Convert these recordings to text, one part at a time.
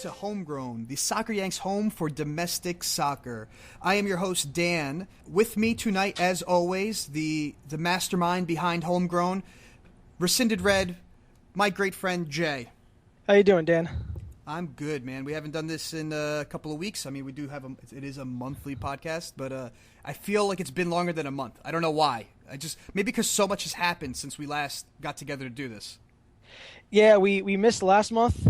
to Homegrown, the Soccer Yanks home for domestic soccer. I am your host, Dan. With me tonight, as always, the mastermind behind Homegrown, Rescinded Red, my great friend, Jay. How you doing, Dan? I'm good, man. We haven't done this in a couple of weeks. I mean, we do have it is a monthly podcast, but I feel like it's been longer than a month. I don't know why. Maybe because so much has happened since we last got together to do this. Yeah, we missed last month,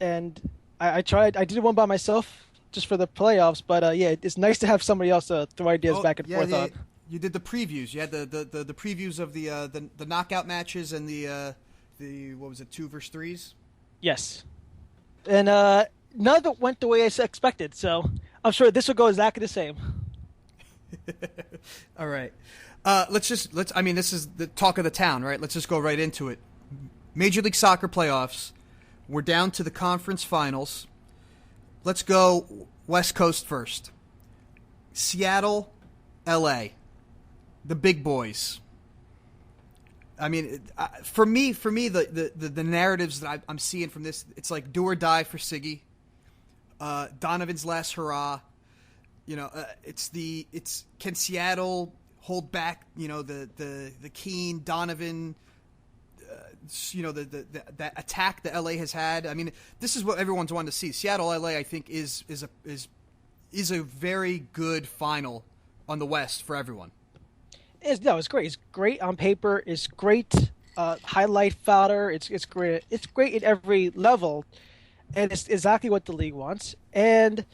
and I tried. I did one by myself just for the playoffs, but yeah, it's nice to have somebody else to throw ideas back and forth on. You did the previews. You had the previews of the knockout matches and the what was it, 2 versus 3s? Yes, and none of it went the way I expected. So I'm sure this will go exactly the same. All right. I mean, this is the talk of the town, right? Let's just go right into it. Major League Soccer playoffs. We're down to the conference finals. Let's go West Coast first. Seattle, LA. The big boys. I mean, for me, the narratives that I'm seeing from this, it's like do or die for Siggy. Donovan's last hurrah. You know, can Seattle hold back? You know, the Keane, Donovan. You know, that attack that LA has had. I mean, this is what everyone's wanted to see. Seattle, LA, I think is a very good final on the West for everyone. It's great. It's great on paper. It's great highlight fodder. It's great. It's great at every level, and it's exactly what the league wants. And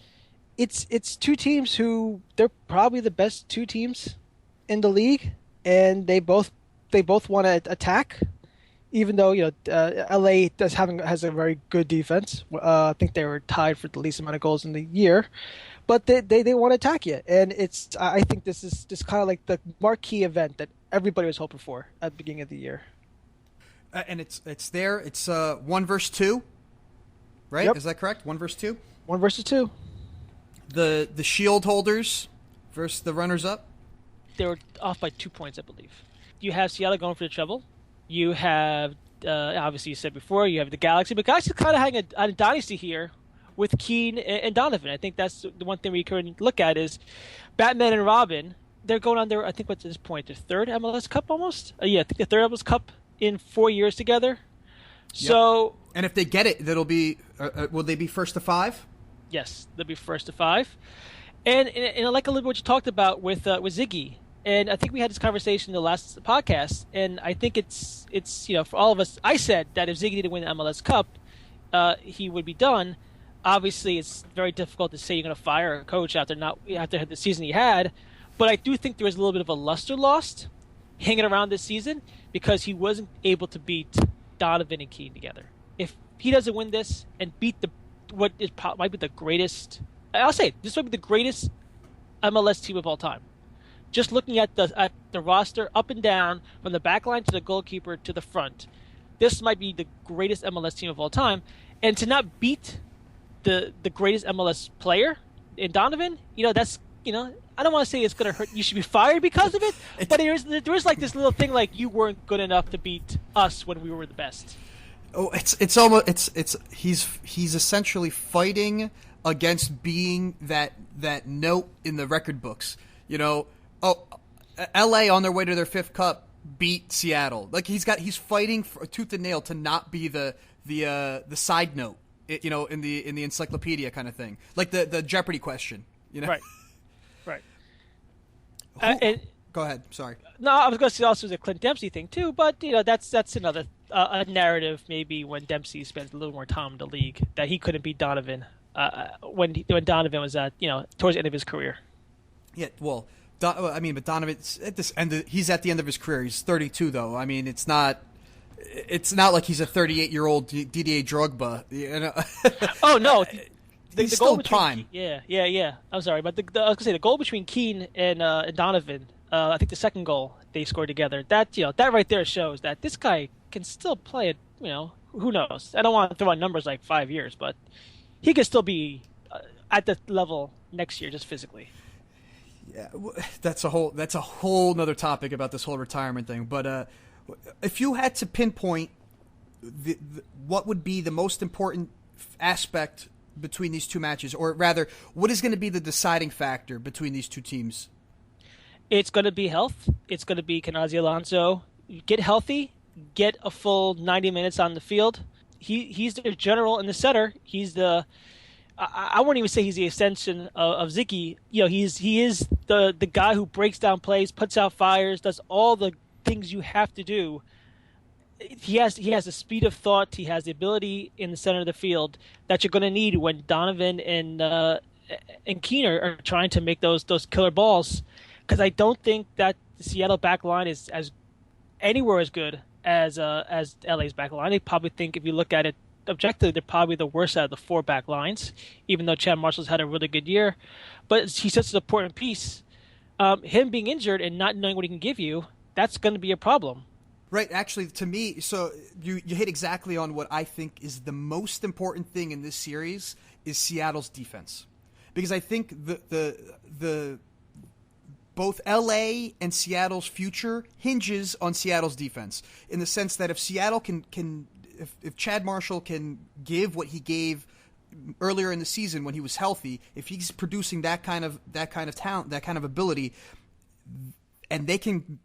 it's two teams who they're probably the best two teams in the league, and they both want to attack. Even though LA has a very good defense, I think they were tied for the least amount of goals in the year, but they want to attack you, and I think this is just kind of like the marquee event that everybody was hoping for at the beginning of the year. And it's there. It's 1 versus 2, right? Yep. Is that correct? 1 versus 2. 1 versus 2. The shield holders versus the runners up. They were off by 2 points, I believe. You have Seattle going for the treble. You have, obviously you said before, you have the Galaxy, but Galaxy kind of having a dynasty here with Keane and Donovan. I think that's the one thing we can look at is Batman and Robin. They're going on their, I think what's this point, their 3rd MLS Cup almost? Yeah, I think the 3rd MLS Cup in 4 years together. So, yep. And if they get it, that'll be, will they be first to 5? Yes, they'll be first to 5. And I like a little bit what you talked about with Ziggy. And I think we had this conversation in the last podcast, and I think it's for all of us. I said that if Ziggy didn't win the MLS Cup, he would be done. Obviously, it's very difficult to say you're going to fire a coach after the season he had, but I do think there was a little bit of a luster lost hanging around this season because he wasn't able to beat Donovan and Keane together. If he doesn't win this and beat might be the greatest, I'll say this might be the greatest MLS team of all time. Just looking at the roster up and down, from the back line to the goalkeeper to the front, this might be the greatest MLS team of all time. And to not beat the greatest MLS player in Donovan, that's I don't want to say it's going to hurt. You should be fired because of it, but there is like this little thing like you weren't good enough to beat us when we were the best. Oh, it's almost he's essentially fighting against being that note in the record books. Oh, LA on their way to their 5th cup beat Seattle. Like he's fighting for tooth and nail to not be the side note, in the encyclopedia kind of thing, like the Jeopardy question, Right. Go ahead. Sorry. No, I was going to say also the Clint Dempsey thing too, but that's another a narrative maybe when Dempsey spends a little more time in the league that he couldn't beat Donovan when Donovan was at towards the end of his career. Yeah. Well. But Donovan, he's at the end of his career. He's 32, though. I mean, it's not like he's a 38-year-old Didier Drogba. Oh no, he's still prime. Yeah. I'm sorry, but I was gonna say the goal between Keane and Donovan. I think the second goal they scored together. That that right there shows that this guy can still play it. Who knows? I don't want to throw out numbers like 5 years, but he could still be at the level next year, just physically. Yeah, that's a whole nother topic about this whole retirement thing. But if you had to pinpoint what would be the most important aspect between these two matches, or rather, what is going to be the deciding factor between these two teams? It's going to be health. It's going to be can Ozzie Alonso get healthy, get a full 90 minutes on the field. He's the general in the center. He's the I won't even say he's the extension of Ziggy. He is the guy who breaks down plays, puts out fires, does all the things you have to do. He has the speed of thought. He has the ability in the center of the field that you're going to need when Donovan and Keener are trying to make those killer balls. Because I don't think that the Seattle back line is as anywhere as good as LA's back line. I probably think if you look at it objectively, they're probably the worst out of the 4 back lines, even though Chad Marshall's had a really good year. But he's such an important piece. Him being injured and not knowing what he can give you, that's going to be a problem. Right, actually, to me, so you hit exactly on what I think is the most important thing in this series is Seattle's defense. Because I think the both LA and Seattle's future hinges on Seattle's defense, in the sense that if Seattle can if Chad Marshall can give what he gave earlier in the season when he was healthy, if he's producing that kind of talent, that kind of ability, and they can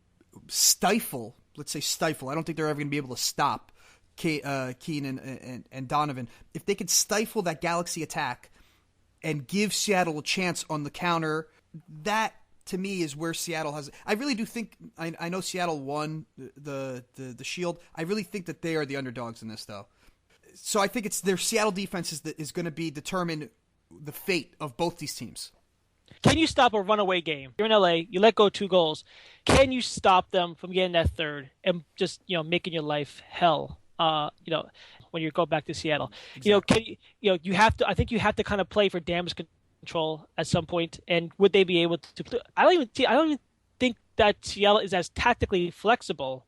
stifle, I don't think they're ever going to be able to stop Keenan and Donovan. If they could stifle that Galaxy attack and give Seattle a chance on the counter, that to me is where Seattle has. I really do think. I know Seattle won the Shield. I really think that they are the underdogs in this, though. So I think it's their Seattle defense is going to be determine the fate of both these teams. Can you stop a runaway game? You're in LA. You let go 2 goals. Can you stop them from getting that third and just making your life hell? When you go back to Seattle, Exactly. you have to. I think you have to kind of play for damage control at some point. And would they be able to? I don't even think that Seattle is as tactically flexible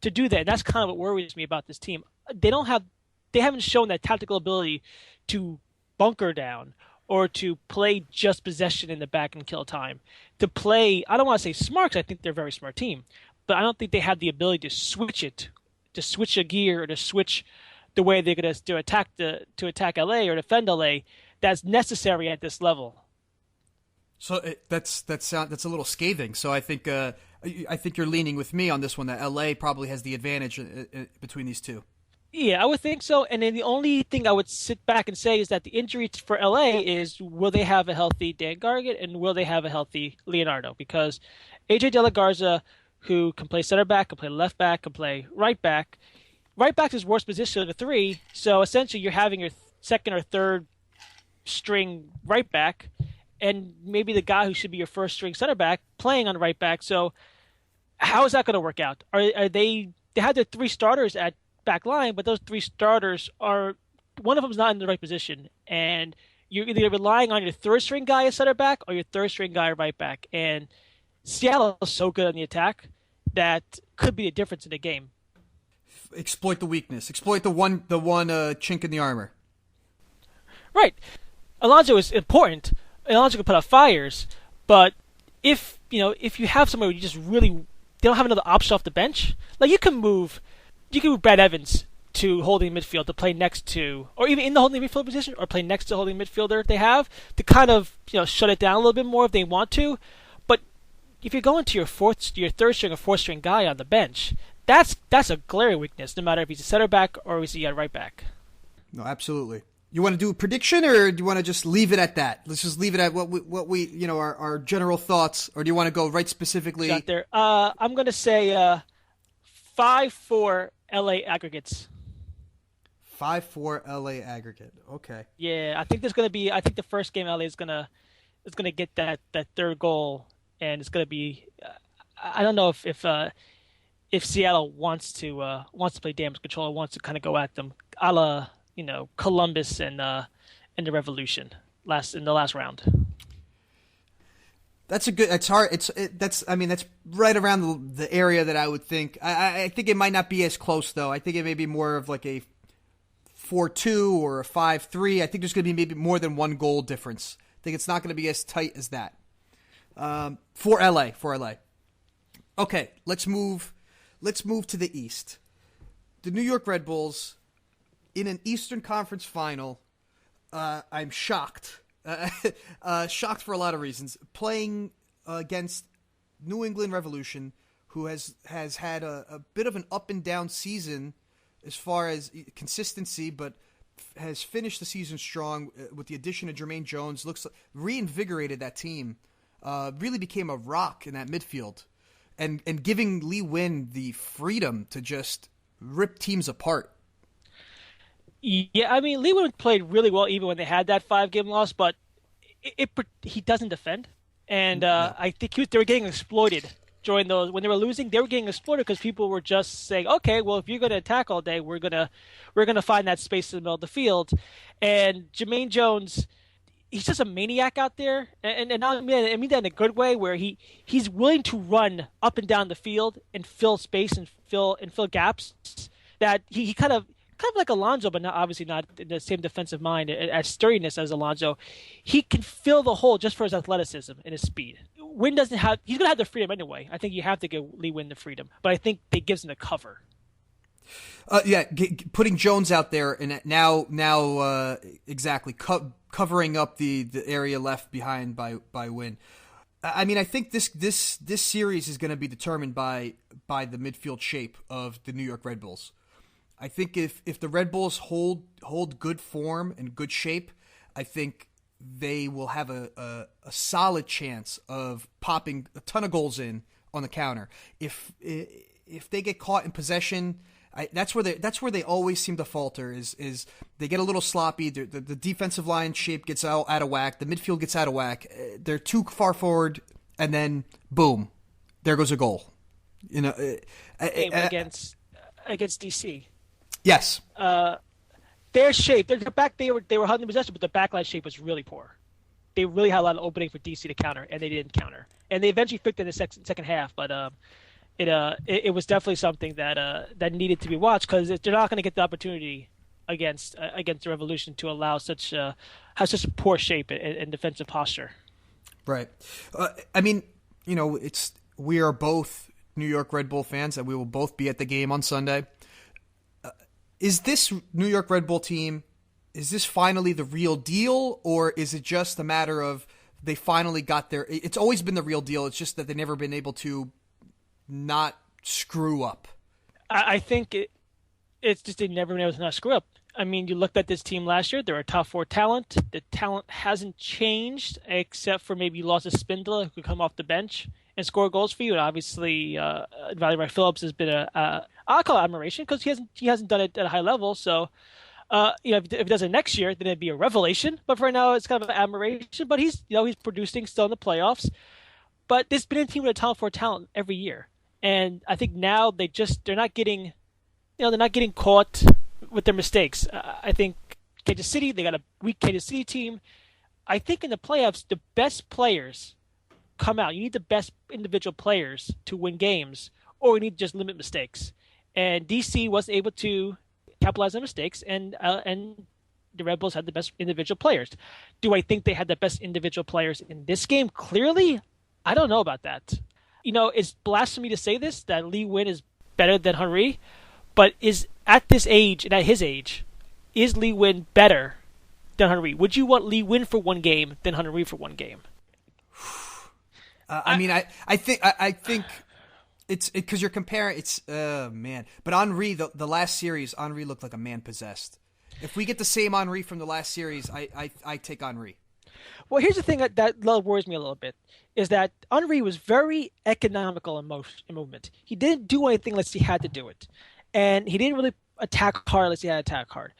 to do that. And that's kind of what worries me about this team. They haven't shown that tactical ability to bunker down or to play just possession in the back and kill time. To play, I don't want to say smart, because I think they're a very smart team, but I don't think they have the ability to switch a gear, or to switch the way they're going to attack LA or defend LA. That's necessary at this level. So that's a little scathing. So I think you're leaning with me on this one, that LA probably has the advantage between these two. Yeah, I would think so. And then the only thing I would sit back and say is that the injury for LA is, will they have a healthy Dan Gargett and will they have a healthy Leonardo? Because AJ De La Garza, who can play center back, can play left back, can play right back. Right back's his worst position of the 3. So essentially you're having your second or third string right back and maybe the guy who should be your first string center back playing on right back. So how is that going to work out? Are they had their 3 starters at back line, but those 3 starters are, one of them's not in the right position, and you're either relying on your third string guy as center back or your third string guy right back. And Seattle is so good on the attack that could be a difference in the game. Exploit the weakness. Exploit the one chink in the armor. Right. Alonso is important. Alonso can put out fires, but if you have somebody where you just really, they don't have another option off the bench, like you can move Brad Evans to holding midfield to play next to, or even in the holding midfield position, or play next to holding midfielder they have to kind of shut it down a little bit more if they want to. But if you're going to your third string or fourth string guy on the bench, that's a glaring weakness, no matter if he's a center back or he's a right back. No, absolutely. You want to do a prediction, or do you want to just leave it at that? Let's just leave it at what we our general thoughts, or do you want to go right specifically? Out there, I'm going to say 5-4 LA aggregates. 5-4 LA aggregate. Okay. Yeah, I think the first game LA is gonna get that third goal, and it's gonna be. I don't know if Seattle wants to play damage control, or wants to kind of go at them, a la Columbus and the Revolution in the last round. That's a good. It's hard. That's right around the area that I would think. I think it might not be as close though. I think it may be more of like a 4-2 or a 5-3. I think there's going to be maybe more than 1 goal difference. I think it's not going to be as tight as that. For LA. Okay, let's move to the East. The New York Red Bulls in an Eastern Conference final, I'm shocked. Shocked for a lot of reasons. Playing against New England Revolution, who has had a bit of an up and down season as far as consistency, but has finished the season strong with the addition of Jermaine Jones. Looks like reinvigorated that team. Really became a rock in that midfield, and giving Lee Nguyen the freedom to just rip teams apart. Yeah, I mean, Lee Nguyen played really well even when they had that 5-game loss, but he doesn't defend, and No. I think they were getting exploited during those when they were losing. They were getting exploited because people were just saying, "Okay, well, if you're going to attack all day, we're gonna find that space in the middle of the field." And Jermaine Jones, he's just a maniac out there, and I mean that in a good way, where he's willing to run up and down the field and fill space and fill gaps that he kind of like Alonso, but obviously not in the same defensive mind as sturdiness as Alonso. He can fill the hole just for his athleticism and his speed. Wynn doesn't have. He's going to have the freedom anyway. I think you have to give Lee Nguyen the freedom, but I think it gives him the cover. Putting Jones out there and now exactly covering up the area left behind by Wynn. I mean, I think this series is going to be determined by the midfield shape of the New York Red Bulls. I think if the Red Bulls hold good form and good shape, I think they will have a solid chance of popping a ton of goals in on the counter. If they get caught in possession, that's where they always seem to falter. Is they get a little sloppy. The defensive line shape gets out of whack. The midfield gets out of whack. They're too far forward, and then boom, there goes a goal. You know, Against DC. Yes. Their shape, their back, they were holding possession, but the backline shape was really poor. They really had a lot of opening for DC to counter, and they didn't counter. And they eventually fixed it in the second half, but it was definitely something that needed to be watched because they're not going to get the opportunity against the Revolution to allow such a poor shape and defensive posture. Right. I mean, you know, we are both New York Red Bull fans, and we will both be at the game on Sunday. Is this New York Red Bull team, is this finally the real deal, or is it just a matter of they finally got their – it's always been the real deal. It's just that they've never been able to not screw up. I think it's just they've never been able to not screw up. I mean, you looked at this team last year. They're a top 4 talent. The talent hasn't changed except for maybe you lost a Spindler who could come off the bench and score goals for you. And obviously, Valerie Phillips has been I'll call it admiration because he hasn't done it at a high level. So, if he does it next year, then it'd be a revelation. But for now, it's kind of an admiration. But he's producing still in the playoffs. But there's been a team with a top 4 talent every year, and I think now they're not getting caught with their mistakes. I think Kansas City, they got a weak Kansas City team. I think in the playoffs, the best players come out. You need the best individual players to win games, or you need to just limit mistakes. And DC wasn't able to capitalize on mistakes, and the Red Bulls had the best individual players. Do I think they had the best individual players in this game? Clearly, I don't know about that. You know, it's blasphemy to say this, that Lee Nguyen is better than Henry, but is at this age and at his age, is Lee Nguyen better than Henry? Would you want Lee Nguyen for one game than Henry for one game? I think it's because you're comparing. Man, but Henri, the last series, Henri looked like a man possessed. If we get the same Henri from the last series, I take Henri. Well, here's the thing that worries me a little bit is that Henri was very economical in movement. He didn't do anything unless he had to do it, and he didn't really attack hard unless he had to attack hard.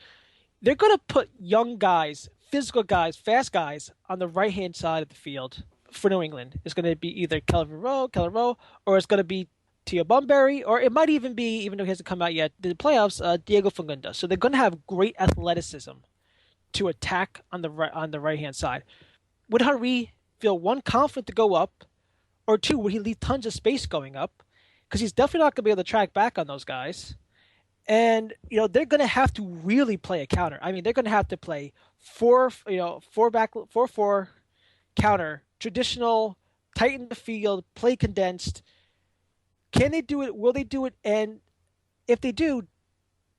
They're going to put young guys, physical guys, fast guys on the right-hand side of the field for New England. It's going to be either Keller Rowe, or it's going to be Tia Bunbury, or it might even be, even though he hasn't come out yet, the playoffs, Diego Fagunda. So they're going to have great athleticism to attack on the right-hand side. Would Henry feel, one, confident to go up, or two, would he leave tons of space going up? Because he's definitely not going to be able to track back on those guys. And, they're going to have to really play a counter. I mean, they're going to have to play 4-4 counter, traditional, tighten the field, play condensed. Can they do it? Will they do it? And if they do,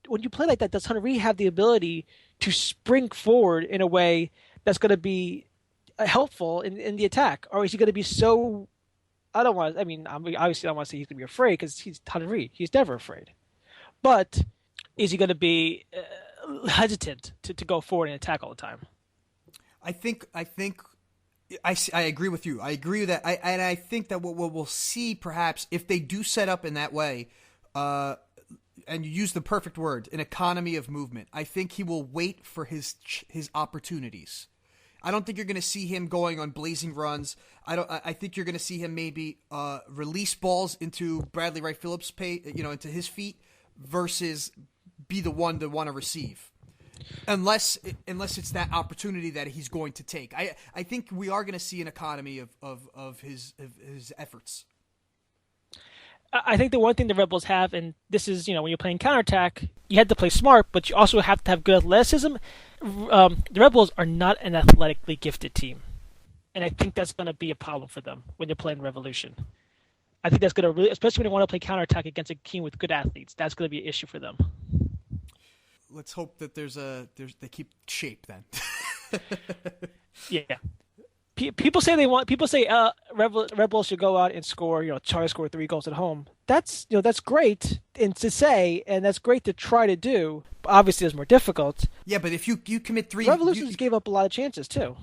when you play like that, does Henry have the ability to spring forward in a way that's going to be helpful in the attack, or is he going to be so? I don't want. I mean, obviously, I don't want to say he's going to be afraid because he's Henry. He's never afraid. But is he going to be hesitant to go forward and attack all the time? I agree with you. I agree with that. I think that what we'll see, perhaps, if they do set up in that way, and you use the perfect word, an economy of movement. I think he will wait for his opportunities. I don't think you're going to see him going on blazing runs. I think you're going to see him maybe release balls into Bradley Wright Phillips' into his feet versus be the one to want to receive. Unless it's that opportunity that he's going to take. I think we are going to see an economy of his efforts. I think the one thing the Rebels have, and this is, when you're playing counterattack, you have to play smart, but you also have to have good athleticism. The Rebels are not an athletically gifted team, and I think that's going to be a problem for them when they're playing Revolution. I think that's going to really, especially when they want to play counterattack against a team with good athletes, that's going to be an issue for them. Let's hope that they keep shape then. Yeah. People say Rebels should go out and score, try to score 3 goals at home. That's great to say, and that's great to try to do. But obviously, it's more difficult. Yeah, but if you commit 3, Revolutions gave up a lot of chances too.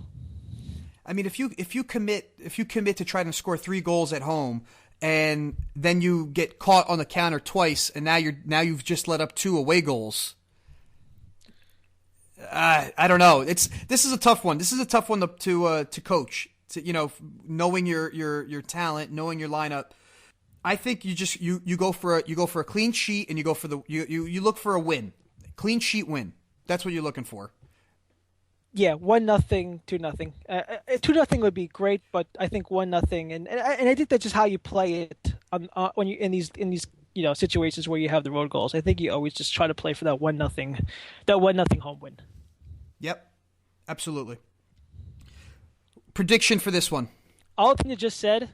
I mean, if you commit to try to score 3 goals at home, and then you get caught on the counter twice, and now you've just let up 2 away goals. I don't know. This is a tough one. This is a tough one to coach. Knowing your talent, knowing your lineup. I think you go for a clean sheet, and you go for you look for a win, clean sheet win. That's what you're looking for. Yeah, 1-0, 2-0. 2-0 would be great, but I think 1-0, and I think that's just how you play it when you in these situations where you have the road goals. I think you always just try to play for that 1-0 home win. Yep, absolutely. Prediction for this one. All the things you just said,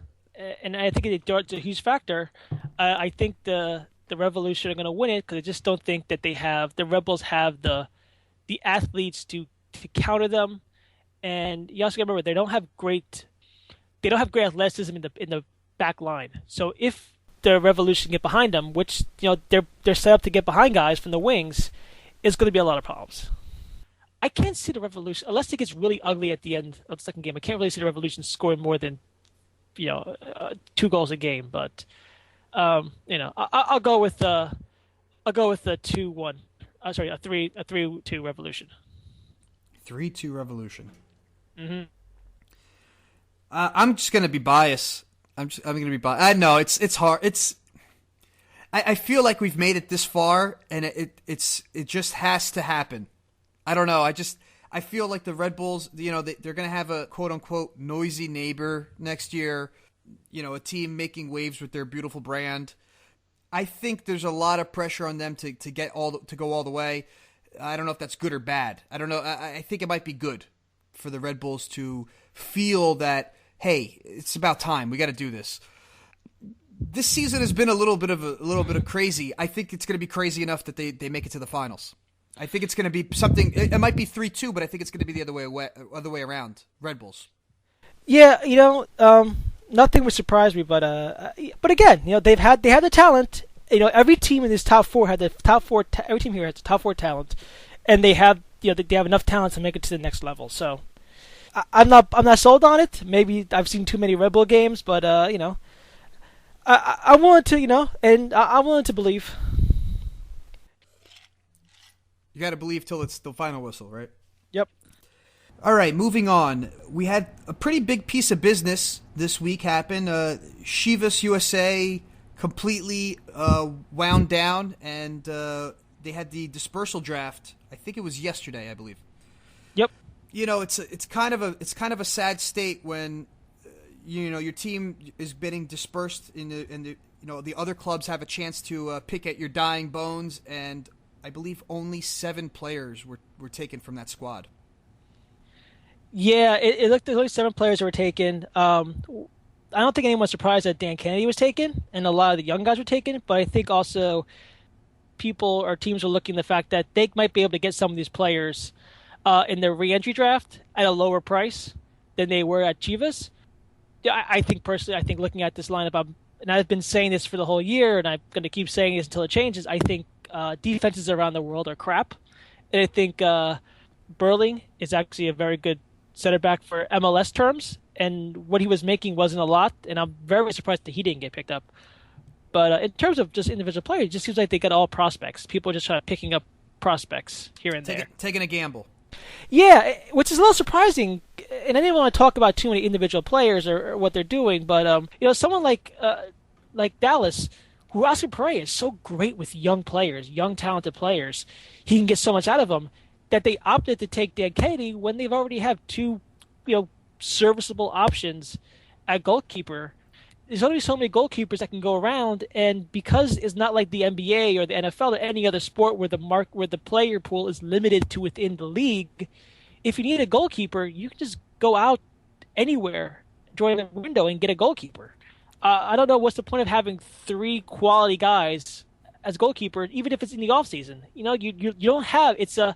and I think it's a huge factor. I think the Revolution are going to win it because I just don't think that the Rebels have the athletes to counter them, and you also got to remember they don't have great athleticism in the back line. So if the Revolution get behind them, which they're set up to get behind guys from the wings, it's going to be a lot of problems. I can't see the Revolution unless it gets really ugly at the end of the second game. I can't really see the Revolution scoring more than 2 goals a game. But I'll go with the 2-1. Sorry, a 3-2 Revolution. 3-2 Revolution. Mm-hmm. I'm just going to be biased. I'm going to be biased. I know it's hard. I feel like we've made it this far, and it just has to happen. I don't know. I feel like the Red Bulls, they're going to have a quote unquote noisy neighbor next year. A team making waves with their beautiful brand. I think there's a lot of pressure on them to go all the way. I don't know if that's good or bad. I don't know. I think it might be good for the Red Bulls to feel that, hey, it's about time. We got to do this. This season has been a little bit of crazy. I think it's going to be crazy enough that they make it to the finals. I think it's going to be something. It might be 3-2, but I think it's going to be the other way around. Red Bulls. Yeah, nothing would surprise me, but again, they had the talent. Every team in this top 4 had the top 4. Every team here has the top 4 talent, and they have they have enough talent to make it to the next level. So I'm not sold on it. Maybe I've seen too many Red Bull games, but I'm willing to and I'm willing to believe. You got to believe till it's the final whistle, right? Yep. All right, moving on. We had a pretty big piece of business this week happen. Chivas USA completely wound down, and they had the dispersal draft. I think it was yesterday, I believe. Yep. It's kind of a sad state when your team is getting dispersed and the other clubs have a chance to pick at your dying bones, and I believe only 7 players were taken from that squad. Yeah, it looked like only 7 players were taken. I don't think anyone's surprised that Dan Kennedy was taken, and a lot of the young guys were taken. But I think also people or teams are looking at the fact that they might be able to get some of these players in their re-entry draft at a lower price than they were at Chivas. I think personally, I think looking at this lineup, and I've been saying this for the whole year, and I'm going to keep saying this until it changes. I think defenses around the world are crap, and I think Burling is actually a very good center back for MLS terms, and what he was making wasn't a lot, and I'm very surprised that he didn't get picked up. But in terms of just individual players, it just seems like they got all prospects. People are just trying to picking up prospects here and there. Taking a gamble. Yeah, which is a little surprising, and I didn't want to talk about too many individual players or what they're doing, but someone like Dallas, who Oscar Pereira is so great with young players, young talented players, he can get so much out of them that they opted to take Dan Katie when they've already have two, serviceable options at goalkeeper. There's only so many goalkeepers that can go around, and because it's not like the NBA or the NFL or any other sport where the player pool is limited to within the league, if you need a goalkeeper, you can just go out anywhere during the window and get a goalkeeper. I don't know what's the point of having three quality guys as goalkeeper, even if it's in the off season. You don't have it's a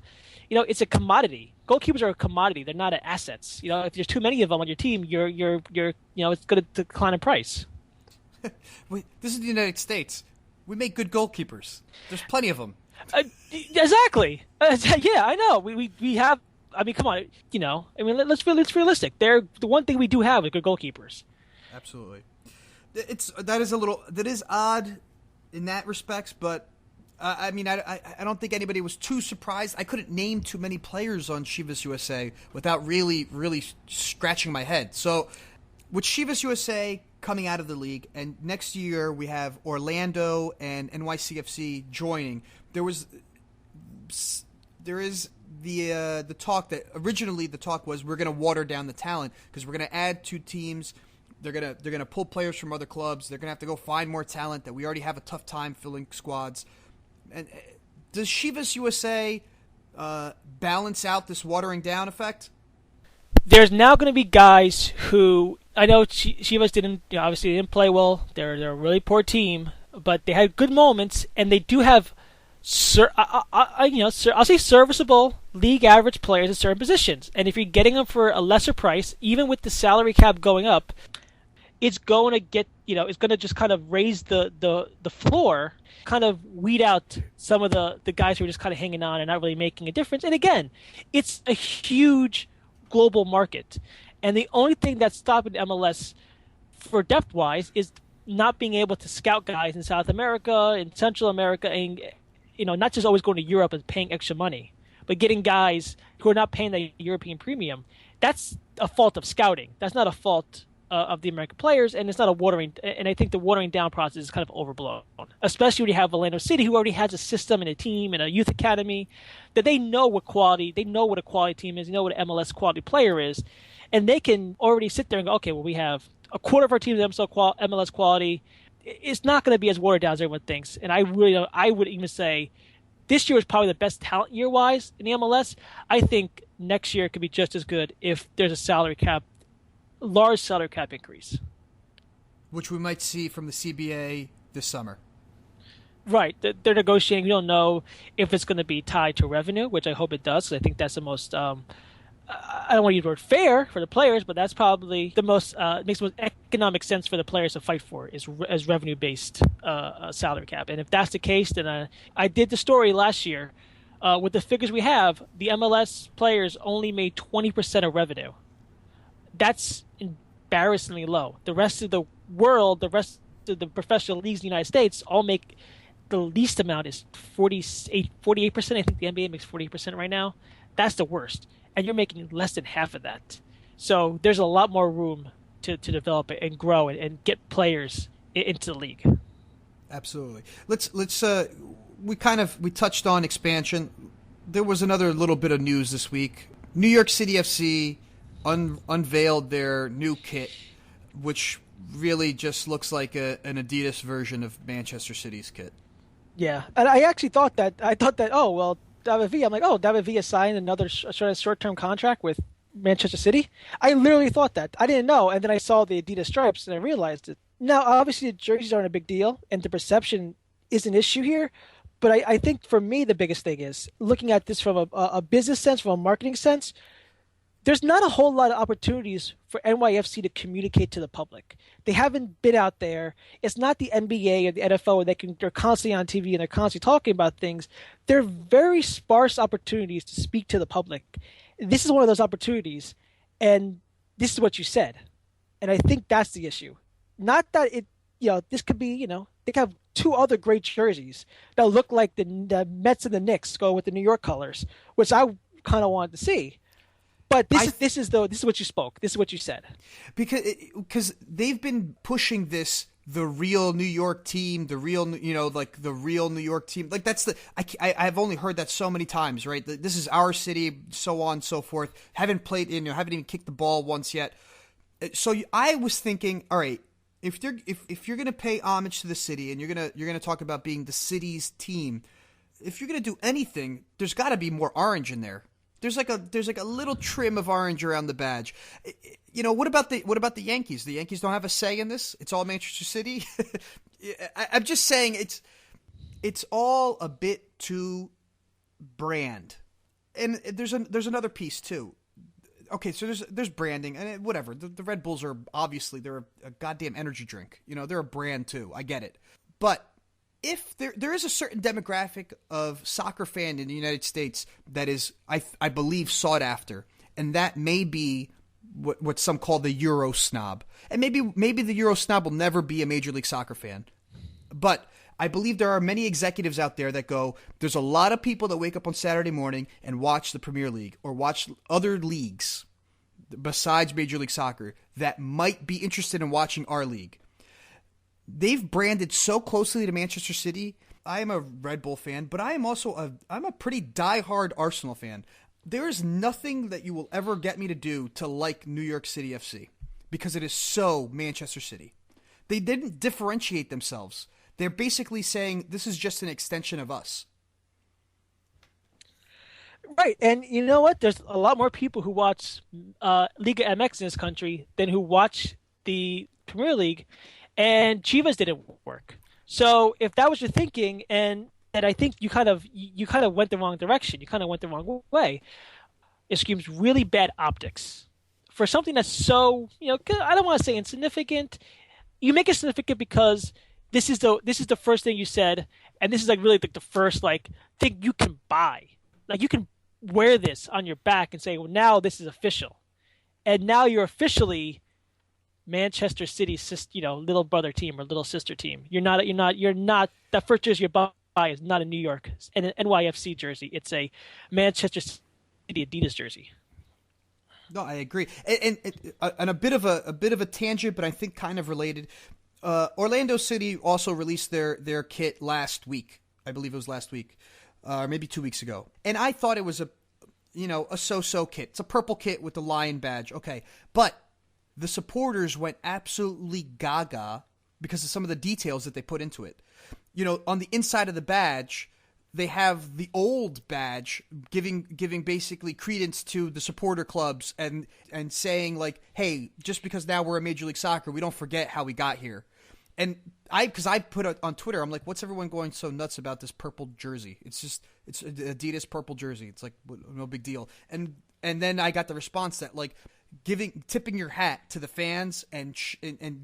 commodity. Goalkeepers are a commodity. They're not assets. If there's too many of them on your team, it's going to decline in price. This is the United States. We make good goalkeepers. There's plenty of them. Exactly. Yeah, I know. We have. I mean, come on. Let's be realistic. They're the one thing we do have is good goalkeepers. Absolutely. That is odd in that respect, but. I don't think anybody was too surprised. I couldn't name too many players on Chivas USA without really, really scratching my head. So, with Chivas USA coming out of the league, and next year we have Orlando and NYCFC joining, there is the talk that originally the talk was we're going to water down the talent because we're going to add two teams. They're gonna pull players from other clubs. They're going to have to go find more talent that we already have a tough time filling squads. And does Chivas USA balance out this watering down effect? There's now going to be guys who I know Chivas obviously didn't play well. They're a really poor team, but they had good moments, and they do have I'll say serviceable league average players in certain positions. And if you're getting them for a lesser price, even with the salary cap going up, it's going to just kind of raise the floor, kind of weed out some of the guys who are just kind of hanging on and not really making a difference. And again, it's a huge global market. And the only thing that's stopping MLS for depth-wise is not being able to scout guys in South America, in Central America, and not just always going to Europe and paying extra money, but getting guys who are not paying the European premium. That's a fault of scouting. That's not a fault of the American players, and it's not a watering. And I think the watering down process is kind of overblown, especially when you have Orlando City, who already has a system and a team and a youth academy that they know what quality. They know what a quality team is. They know what an MLS quality player is, and they can already sit there and go, okay, well, we have a quarter of our team is MLS quality. It's not going to be as watered down as everyone thinks. And I would even say this year is probably the best talent year-wise in the MLS. I think next year could be just as good if there's a large salary cap increase. Which we might see from the CBA this summer. Right. They're negotiating. We don't know if it's going to be tied to revenue, which I hope it does, because I think that's the most I don't want to use the word fair for the players, but that's probably the most makes the most economic sense for the players to fight for is as revenue-based salary cap. And if that's the case, then I did the story last year. With the figures we have, the MLS players only made 20% of revenue. That's embarrassingly low. The rest of the world, the rest of the professional leagues in the United States all make the least amount is 48%. I think the NBA makes 48% right now. That's the worst. And you're making less than half of that. So there's a lot more room to develop it and grow it and get players into the league. Absolutely. We touched on expansion. There was another little bit of news this week. New York City FC unveiled their new kit, which really just looks like an Adidas version of Manchester City's kit. Yeah, and I actually thought that, David Villa. I'm like, David Villa signed another short-term contract with Manchester City. I literally thought that. I didn't know, and then I saw the Adidas stripes, and I realized it. Now, obviously, the jerseys aren't a big deal, and the perception is an issue here, But I think for me, the biggest thing is looking at this from a business sense, from a marketing sense. There's not a whole lot of opportunities for NYFC to communicate to the public. They haven't been out there. It's not the NBA or the NFL where they're constantly on TV and they're constantly talking about things. They're very sparse opportunities to speak to the public. This is one of those opportunities, and this is what you said. And I think that's the issue. Not that this could be, they could have two other great jerseys that look like the Mets and the Knicks go with the New York colors, which I kind of wanted to see. But this is what you spoke. This is what you said. Because they've been pushing the real New York team, the real the real New York team. Like that's I've only heard that so many times, right? This is our city, so on and so forth. Haven't played haven't even kicked the ball once yet. So I was thinking, all right, if you're gonna pay homage to the city and you're gonna talk about being the city's team, if you're gonna do anything, there's got to be more orange in there. There's like a little trim of orange around the badge. What about the Yankees? The Yankees don't have a say in this. It's all Manchester City. I'm just saying it's all a bit too brand. And there's another piece too. Okay, so there's branding and whatever. The Red Bulls are obviously they're a goddamn energy drink. They're a brand too. I get it, but if there is a certain demographic of soccer fan in the United States that is, I believe, sought after, and that may be what some call the Euro snob. And maybe the Euro snob will never be a Major League Soccer fan. But I believe there are many executives out there that go, there's a lot of people that wake up on Saturday morning and watch the Premier League or watch other leagues besides Major League Soccer that might be interested in watching our league. They've branded so closely to Manchester City. I am a Red Bull fan, but I am also I'm a pretty diehard Arsenal fan. There is nothing that you will ever get me to do to like New York City FC because it is so Manchester City. They didn't differentiate themselves. They're basically saying this is just an extension of us. Right, and you know what? There's a lot more people who watch Liga MX in this country than who watch the Premier League. And Chivas didn't work. So if that was your thinking, and I think you kind of went the wrong direction. You kind of went the wrong way. It screams really bad optics for something that's so I don't want to say insignificant. You make it significant because this is the first thing you said, and this is like really like the first thing you can buy. Like you can wear this on your back and say, well, now this is official, and now you're officially Manchester City's little brother team or little sister team. You're not that first jersey you buy is not a New York and an NYFC jersey. It's a Manchester City Adidas jersey. No, I agree. And a bit of a tangent, but I think kind of related. Orlando City also released their kit last week. I believe it was last week, or maybe 2 weeks ago. And I thought it was a so-so kit. It's a purple kit with the lion badge. Okay, but the supporters went absolutely gaga because of some of the details that they put into it. On the inside of the badge, they have the old badge giving basically credence to the supporter clubs and saying like, hey, just because now we're a Major League Soccer, we don't forget how we got here. And because I put it on Twitter, I'm like, what's everyone going so nuts about this purple jersey? It's Adidas purple jersey. It's like no big deal. And then I got the response that like, tipping your hat to the fans and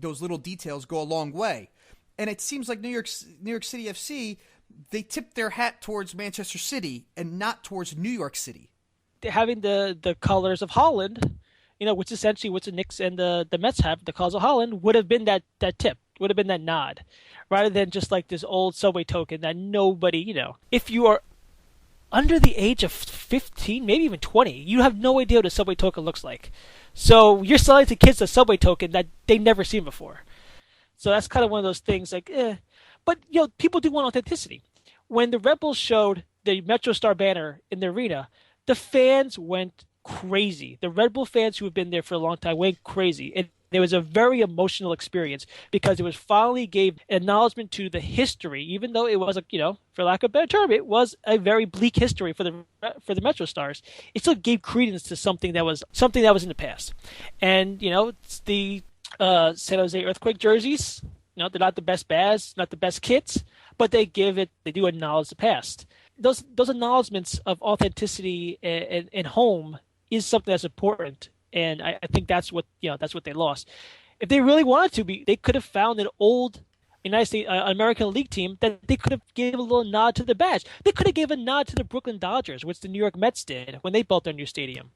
those little details go a long way. And it seems like New York City FC, they tipped their hat towards Manchester City and not towards New York City. Having the colors of Holland, which essentially what the Knicks and the Mets have, the colors of Holland, would have been that tip, would have been that nod, rather than just like this old subway token that nobody, if you are under the age of 15, maybe even 20, you have no idea what a subway token looks like. So you're selling to kids a subway token that they've never seen before. So that's kind of one of those things like, But, people do want authenticity. When the Red Bulls showed the MetroStar banner in the arena, the fans went crazy. The Red Bull fans who have been there for a long time went crazy. And it was a very emotional experience because it was finally gave acknowledgement to the history, even though it was, for lack of a better term, it was a very bleak history for the Metro Stars. It still gave credence to something that was in the past. And, it's the San Jose Earthquake jerseys. They're not the best badges, not the best kits, but they do acknowledge the past. Those acknowledgments of authenticity and home is something that's important, and I think that's what they lost. If they really wanted to be, they could have found an old United States American League team that they could have given a little nod to the badge. They could have given a nod to the Brooklyn Dodgers, which the New York Mets did when they built their new stadium.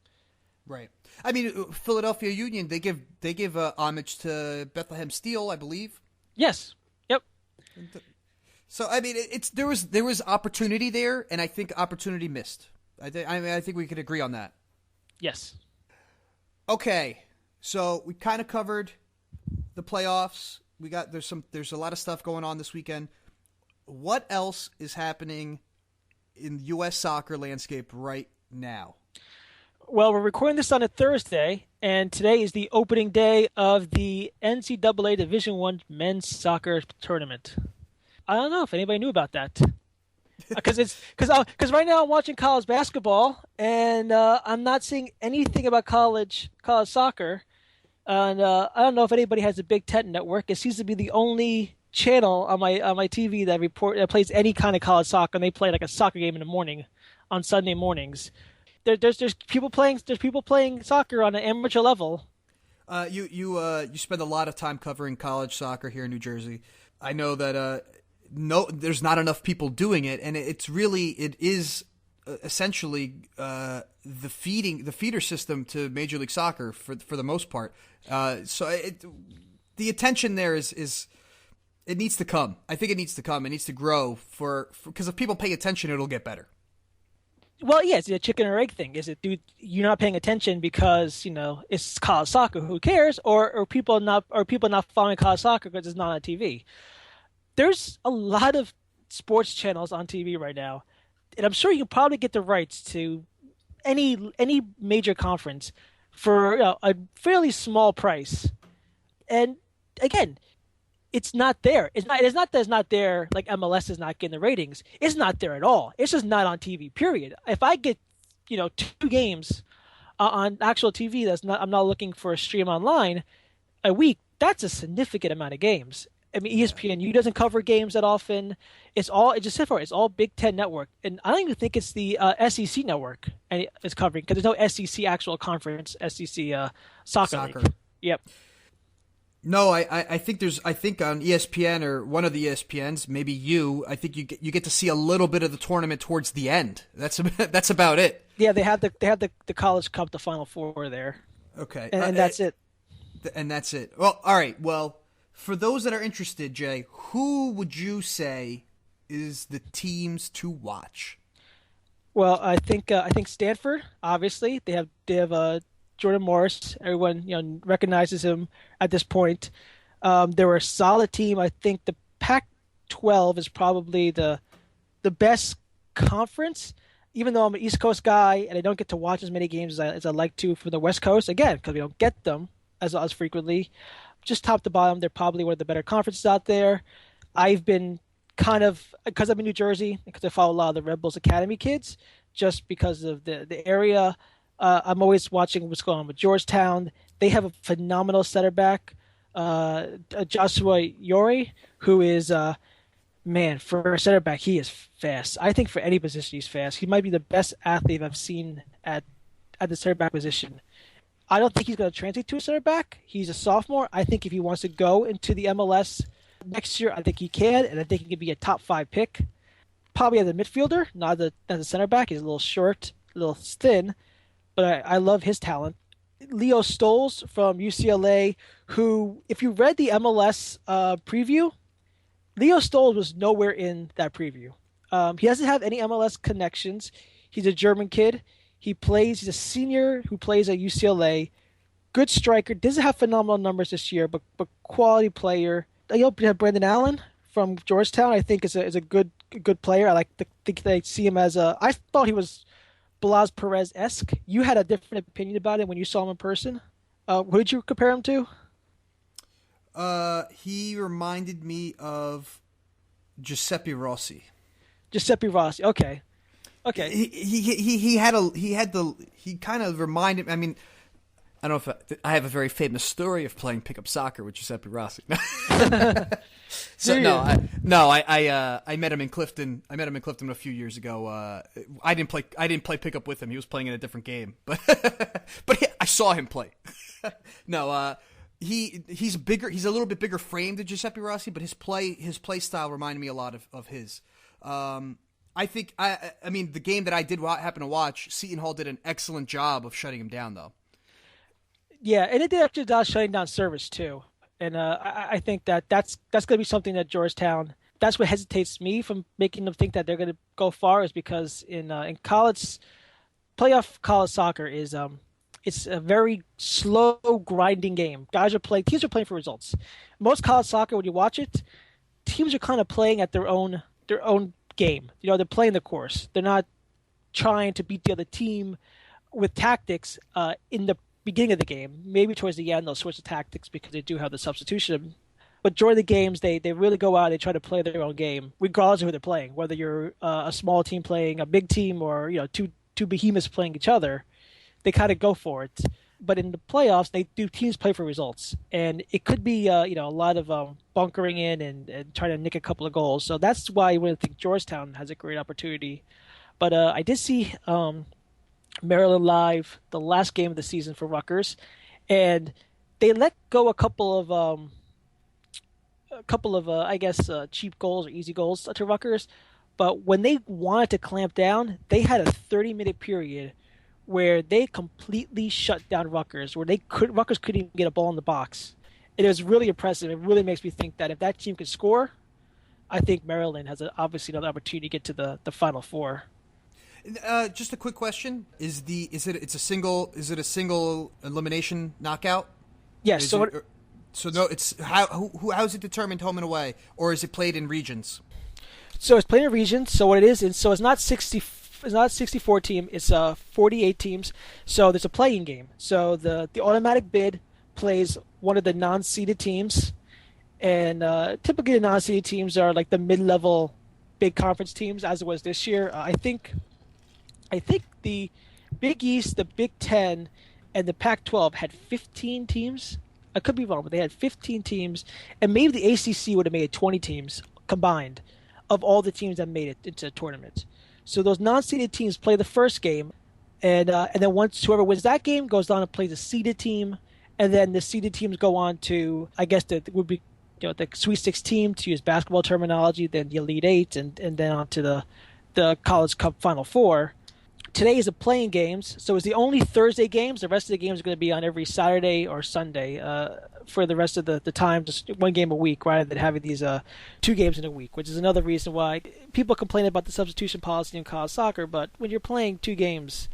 Right. I mean, Philadelphia Union, they give homage to Bethlehem Steel, I believe. Yes. Yep. So I mean, there was opportunity there, and I think opportunity missed. I think we could agree on that. Yes. Okay, so we kind of covered the playoffs. There's a lot of stuff going on this weekend. What else is happening in the U.S. soccer landscape right now? Well, we're recording this on a Thursday, and today is the opening day of the NCAA Division I Men's Soccer Tournament. I don't know if anybody knew about that, because right now I'm watching college basketball, and I'm not seeing anything about college soccer. And I don't know if anybody has a Big Ten network. It seems to be the only channel on my TV that plays any kind of college soccer, and they play like a soccer game in the morning on Sunday mornings. There's people playing soccer on an amateur level. You spend a lot of time covering college soccer here in New Jersey. I know that there's not enough people doing it, and it is essentially the feeder system to Major League Soccer for the most part. The attention there is it needs to come. I think it needs to come. It needs to grow because if people pay attention, it'll get better. Well, yeah, it's a chicken or egg thing. Is it, dude, you're not paying attention because, it's college soccer, who cares? Or people not following college soccer because it's not on TV. There's a lot of sports channels on TV right now, and I'm sure you can probably get the rights to any major conference for a fairly small price. And again, it's not there. It's not that it's not there, like MLS is not getting the ratings. It's not there at all. It's just not on TV, period. If I get, 2 games on actual TV I'm not looking for a stream online a week, that's a significant amount of games. I mean, ESPNU doesn't cover games that often. It's all Big Ten network. And I don't even think it's the SEC network is covering, because there's no SEC actual conference, SEC soccer league. Yep. No, I think on ESPN or one of the ESPNs, maybe I think you get to see a little bit of the tournament towards the end. That's about it. Yeah, they had the College Cup, the Final Four there. Okay, and that's it. And that's it. Well, all right. Well, for those that are interested, Jay, who would you say is the teams to watch? Well, I think Stanford. Obviously, they have Jordan Morris. Everyone recognizes him at this point. They were a solid team. I think the Pac-12 is probably the best conference, even though I'm an East Coast guy and I don't get to watch as many games as I'd like to from the West Coast, again, because we don't get them as frequently. Just top to bottom, they're probably one of the better conferences out there. I've been because I'm in New Jersey, because I follow a lot of the Red Bulls Academy kids, just because of the area. I'm always watching what's going on with Georgetown. They have a phenomenal center back, Joshua Yori, who is, for a center back, he is fast. I think for any position, he's fast. He might be the best athlete I've seen at the center back position. I don't think he's going to translate to a center back. He's a sophomore. I think if he wants to go into the MLS next year, I think he can, and I think he can be a top 5 pick. Probably as a midfielder, not as a center back. He's a little short, a little thin, but I love his talent. Leo Stoles from UCLA, who, if you read the MLS preview, Leo Stoles was nowhere in that preview. He doesn't have any MLS connections. He's a German kid. He's a senior who plays at UCLA. Good striker. Doesn't have phenomenal numbers this year, but quality player. Brandon Allen from Georgetown, I think is a good player. I think they see him as I thought he was Blas Perez-esque. You had a different opinion about him when you saw him in person. Who did you compare him to? He reminded me of Giuseppe Rossi. Giuseppe Rossi. Okay. He kind of reminded. I mean, I don't know if I have a very famous story of playing pickup soccer with Giuseppe Rossi. So I met him in Clifton. I met him in Clifton a few years ago. I didn't play pickup with him. He was playing in a different game, but I saw him play. No, he's bigger. He's a little bit bigger framed than Giuseppe Rossi, but his play style reminded me a lot of his. I think I mean the game that I did happen to watch, Seton Hall did an excellent job of shutting him down, though. Yeah, and it did actually does shutting down service too, and I think that's going to be something that Georgetown. That's what hesitates me from making them think that they're going to go far, is because in college, playoff college soccer is it's a very slow grinding game. Teams are playing for results. Most college soccer, when you watch it, teams are kind of playing at their own game. You know, they're playing the course. They're not trying to beat the other team with tactics in the beginning of the game. Maybe towards the end they'll switch the tactics because they do have the substitution. But during the games, they really go out. They try to play their own game, regardless of who they're playing. Whether you're a small team playing a big team, or two behemoths playing each other, they kind of go for it. But in the playoffs, teams play for results, and it could be a lot of bunkering in and trying to nick a couple of goals. So that's why I think Georgetown has a great opportunity. But I did see Maryland live the last game of the season for Rutgers, and they let go a couple of cheap goals or easy goals to Rutgers. But when they wanted to clamp down, they had a 30-minute period where they completely shut down Rutgers, where Rutgers couldn't even get a ball in the box. It was really impressive. It really makes me think that if that team could score, I think Maryland has obviously another opportunity to get to the Final Four. Just a quick question: is it a single elimination knockout? Yes. How is it determined home and away, or is it played in regions? So it's played in regions. So what it is it's not 60. It's not 64 team. It's 48 teams. So there's a playing game. So the automatic bid plays one of the non-seeded teams, and typically the non-seeded teams are like the mid-level big conference teams, as it was this year. I think the Big East, the Big Ten, and the Pac-12 had 15 teams. I could be wrong, but they had 15 teams, and maybe the ACC would have made 20 teams combined of all the teams that made it into the tournament. So those non-seeded teams play the first game, and then once whoever wins that game goes on to play the seeded team, and then the seeded teams go on to, I guess the Sweet 16, to use basketball terminology, then the Elite Eight, and then on to the College Cup Final Four. Today is the playing games, so it's the only Thursday games. The rest of the games are going to be on every Saturday or Sunday for the rest of the time, just one game a week, rather than having these 2 games in a week, which is another reason why people complain about the substitution policy in college soccer. But when you're playing 2 games,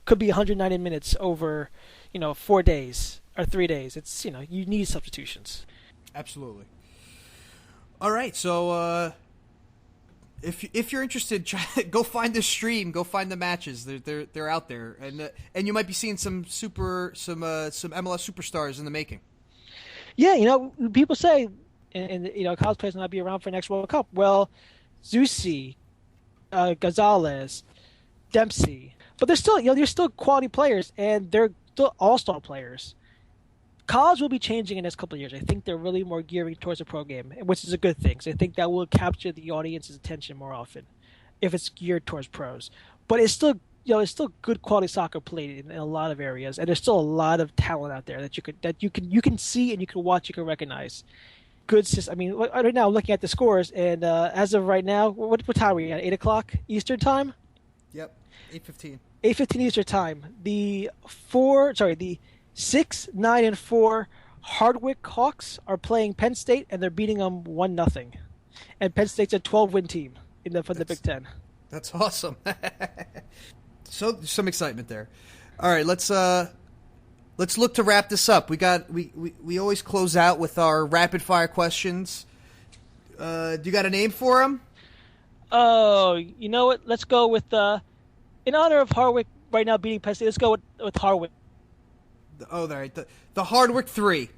could be 190 minutes over 4 days or 3 days. It's you need substitutions. Absolutely. All right, so if you're interested, go find the stream, go find the matches. They're out there, and you might be seeing some MLS superstars in the making. Yeah, people say, and college players will not be around for next World Cup. Well, Zusi, Gonzalez, Dempsey, but they're still quality players, and they're still all-star players. College will be changing in the next couple of years. I think they're really more gearing towards a pro game, which is a good thing. So I think that will capture the audience's attention more often if it's geared towards pros. But it's still, it's still good quality soccer played in a lot of areas, and there's still a lot of talent out there that you can see and you can watch, you can recognize. I mean, right now I'm looking at the scores, and as of right now, what time are we at? 8:00 Eastern time. Yep, 8:15. 8:15 Eastern time. The 6, 9, and 4 Hardwick Hawks are playing Penn State, and they're beating them 1-0. And Penn State's a 12-win team from the Big Ten. That's awesome. So some excitement there. All right, let's look to wrap this up. We always close out with our rapid fire questions. Do you got a name for them? Oh, you know what? Let's go with in honor of Hardwick right now beating Penn State. Let's go with Hardwick. Oh, right. The Hardwick 3.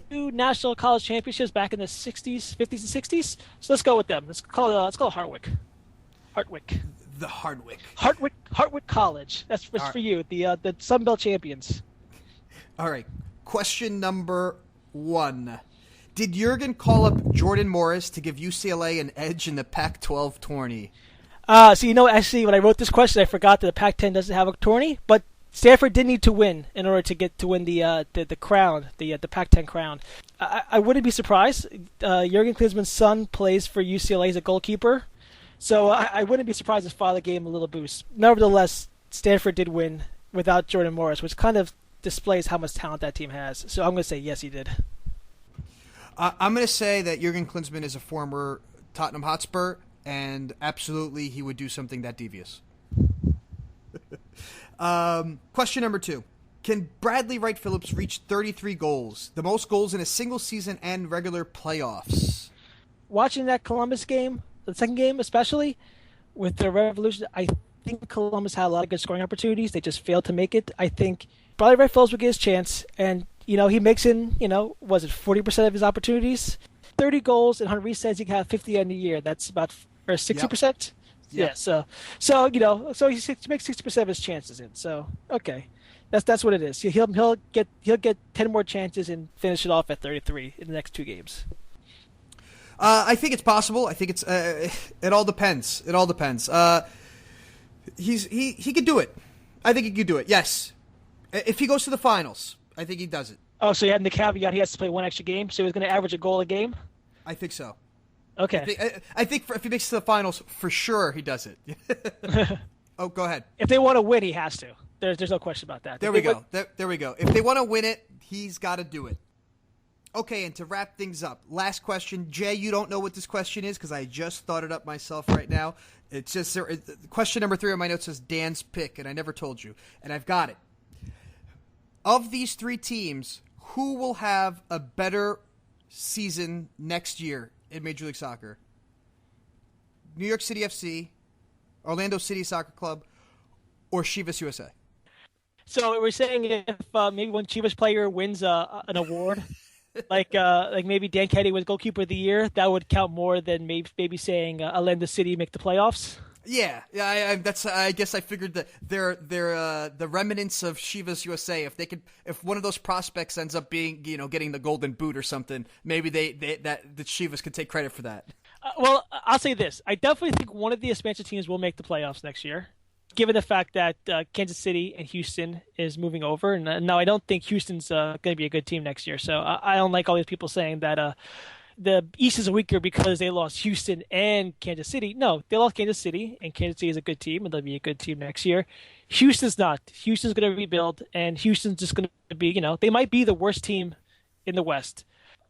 2 national college championships back in the 50s and 60s. So let's go with them. Let's call it Hardwick. Hardwick. The Hardwick. Hardwick College. That's for you. The Sun Belt champions. All right. Question number 1. Did Jurgen call up Jordan Morris to give UCLA an edge in the Pac-12 tourney? Actually, when I wrote this question, I forgot that the Pac-10 doesn't have a tourney, but Stanford did need to win in order to win the crown, the Pac-10 crown. I wouldn't be surprised. Jurgen Klinsmann's son plays for UCLA as a goalkeeper, so I wouldn't be surprised if father gave him a little boost. Nevertheless, Stanford did win without Jordan Morris, which kind of displays how much talent that team has. So I'm going to say yes, he did. I'm going to say that Jurgen Klinsmann is a former Tottenham Hotspur, and absolutely he would do something that devious. Question number 2. Can Bradley Wright Phillips reach 33 goals, the most goals in a single season and regular playoffs? Watching that Columbus game, the second game especially, with the Revolution, I think Columbus had a lot of good scoring opportunities. They just failed to make it. I think Bradley Wright Phillips would get his chance, and he makes in, was it 40% of his opportunities? 30 goals, and Henry says he can have 50 in a year. That's about 60%. Yep. Yeah. So he makes 60% of his chances in. So okay, that's what it is. He'll get 10 more chances and finish it off at 33 in the next 2 games. I think it's possible. I think it's it all depends. It all depends. He could do it. I think he could do it. Yes, if he goes to the finals, I think he does it. Oh, so you had the caveat he has to play 1 extra game, so he's going to average a goal a game? I think so. Okay. I think if he makes it to the finals, for sure he does it. Oh, go ahead. If they want to win, he has to. There's no question about that. There we go. There we go. If they want to win it, he's got to do it. Okay, and to wrap things up, last question. Jay, you don't know what this question is because I just thought it up myself right now. It's just question number 3 on my notes says Dan's pick, and I never told you, and I've got it. Of these 3 teams, who will have a better season next year in Major League Soccer? New York City FC, Orlando City Soccer Club, or Chivas USA? So we're saying if maybe one Chivas player wins an award, like maybe Dan Kennedy was goalkeeper of the year, that would count more than maybe saying Orlando City make the playoffs. Yeah. I guess I figured that they're the remnants of Chivas USA. If one of those prospects ends up being getting the Golden Boot or something, maybe the Chivas could take credit for that. Well, I'll say this: I definitely think one of the expansion teams will make the playoffs next year, given the fact that Kansas City and Houston is moving over. And now I don't think Houston's going to be a good team next year. So I don't like all these people saying that the East is weaker because they lost Houston and Kansas City. No, they lost Kansas City, and Kansas City is a good team, and they'll be a good team next year. Houston's not. Houston's going to rebuild, and Houston's just going to be, they might be the worst team in the West.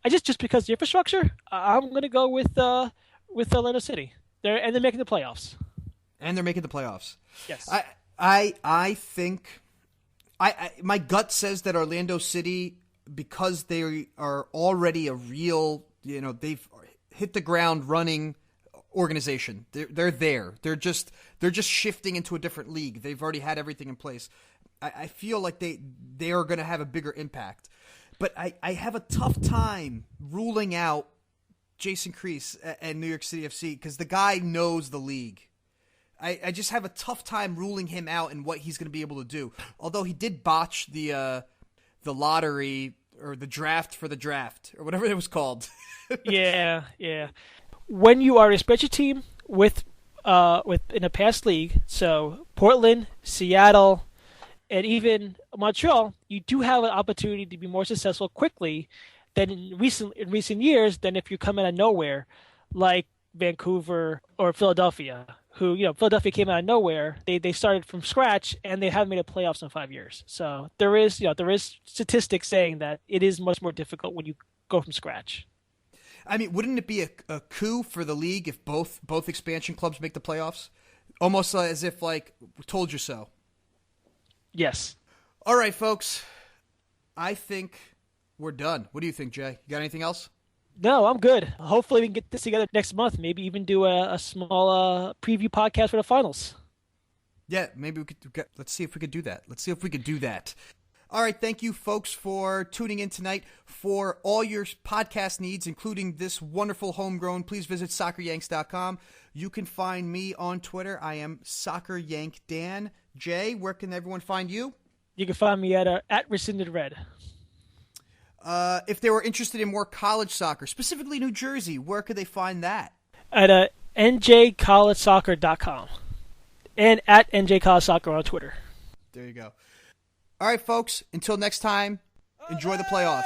Just because of the infrastructure, I'm going to go with Orlando City. They're making the playoffs. And they're making the playoffs. Yes. I think my gut says that Orlando City, because they are already a real, they've hit the ground running organization. They're there. They're just shifting into a different league. They've already had everything in place. I feel like they are going to have a bigger impact. But I have a tough time ruling out Jason Kreese and New York City FC because the guy knows the league. I just have a tough time ruling him out and what he's going to be able to do. Although he did botch the lottery or the draft for the draft or whatever it was called. Yeah. When you are a spreadsheet team with in a past league, so Portland, Seattle, and even Montreal, you do have an opportunity to be more successful quickly than in recent years than if you come out of nowhere, like Vancouver or Philadelphia, who, Philadelphia came out of nowhere. They started from scratch, and they haven't made a playoffs in 5 years. So there is statistics saying that it is much more difficult when you go from scratch. I mean, wouldn't it be a coup for the league if both expansion clubs make the playoffs? Almost as if, like, told you so. Yes. All right, folks. I think we're done. What do you think, Jay? You got anything else? No, I'm good. Hopefully we can get this together next month. Maybe even do a small preview podcast for the finals. Yeah, maybe we could. Let's see if we could do that. All right, thank you, folks, for tuning in tonight. For all your podcast needs, including this wonderful Homegrown, please visit socceryanks.com. You can find me on Twitter. I am SoccerYankDan. Jay, where can everyone find you? You can find me at Rescinded Red. If they were interested in more college soccer, specifically New Jersey, where could they find that? At njcollegesoccer.com and at njcollegesoccer on Twitter. There you go. All right, folks. Until next time, enjoy the playoffs.